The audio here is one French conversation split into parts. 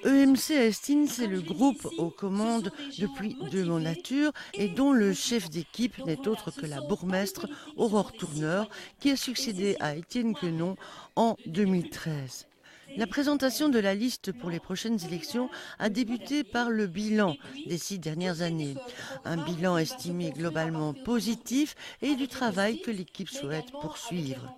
EMC Estine, c'est le groupe aux commandes depuis de mon nature et dont le chef d'équipe n'est autre que la bourgmestre Aurore Tourneur qui a succédé à Étienne Quenon en 2013. La présentation de la liste pour les prochaines élections a débuté par le bilan des 6 dernières années. Un bilan estimé globalement positif et du travail que l'équipe souhaite poursuivre.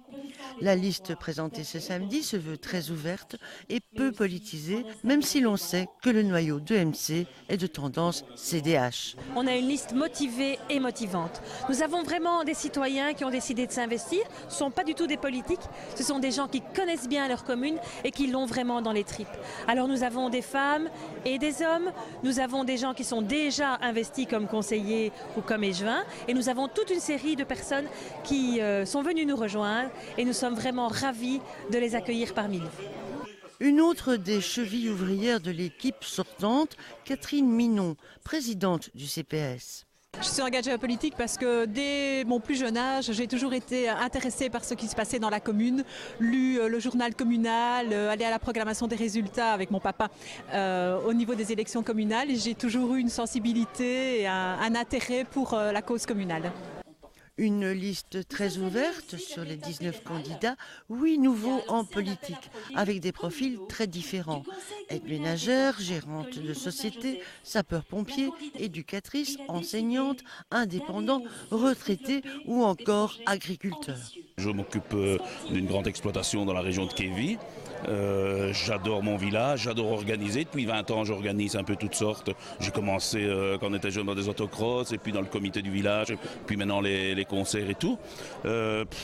La liste présentée ce samedi se veut très ouverte et peu politisée, même si l'on sait que le noyau de MC est de tendance CDH. On a une liste motivée et motivante. Nous avons vraiment des citoyens qui ont décidé de s'investir. Ce ne sont pas du tout des politiques, ce sont des gens qui connaissent bien leur commune et qui l'ont vraiment dans les tripes. Alors nous avons des femmes et des hommes, nous avons des gens qui sont déjà investis comme conseillers ou comme échevins et nous avons toute une série de personnes qui sont venues nous rejoindre et nous sommes vraiment ravis de les accueillir parmi nous. Une autre des chevilles ouvrières de l'équipe sortante, Catherine Minon, présidente du CPS. Je suis engagée en politique parce que dès mon plus jeune âge, j'ai toujours été intéressée par ce qui se passait dans la commune, lu le journal communal, allé à la proclamation des résultats avec mon papa au niveau des élections communales. Et j'ai toujours eu une sensibilité et un intérêt pour la cause communale. Une liste très ouverte sur les 19 candidats, 8 nouveaux en politique, avec des profils très différents. Aide-ménagère, gérante de société, sapeur-pompier, éducatrice, enseignante, indépendant, retraité ou encore agriculteur. Je m'occupe d'une grande exploitation dans la région de Kévy. J'adore mon village, j'adore organiser. Depuis 20 ans, j'organise un peu toutes sortes. J'ai commencé quand on était jeune dans des autocross et puis dans le comité du village, puis maintenant les concerts et tout.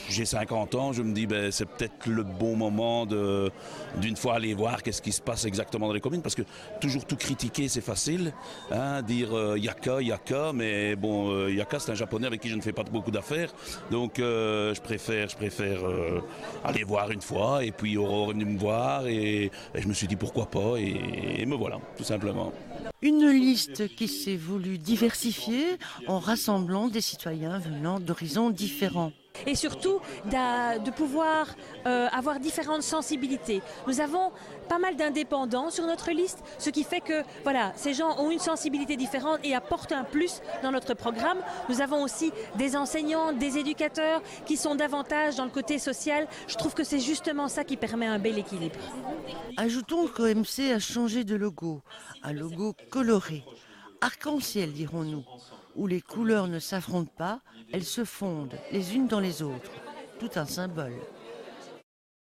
J'ai 50 ans, je me dis c'est peut-être le bon moment d'une fois aller voir qu'est-ce qui se passe exactement dans les communes, parce que toujours tout critiquer c'est facile, hein, dire Yaka, mais bon, Yaka c'est un japonais avec qui je ne fais pas beaucoup d'affaires, donc je préfère aller voir une fois, et puis Aurore est venue me voir et je me suis dit pourquoi pas et me voilà, tout simplement. Une liste qui s'est voulue diversifier en rassemblant des citoyens venant d'horizons différents. Et surtout de pouvoir avoir différentes sensibilités. Nous avons pas mal d'indépendants sur notre liste, ce qui fait que voilà, ces gens ont une sensibilité différente et apportent un plus dans notre programme. Nous avons aussi des enseignants, des éducateurs qui sont davantage dans le côté social. Je trouve que c'est justement ça qui permet un bel équilibre. Ajoutons qu'OMC a changé de logo, un logo coloré, arc-en-ciel dirons-nous, où les couleurs ne s'affrontent pas, elles se fondent les unes dans les autres. Tout un symbole.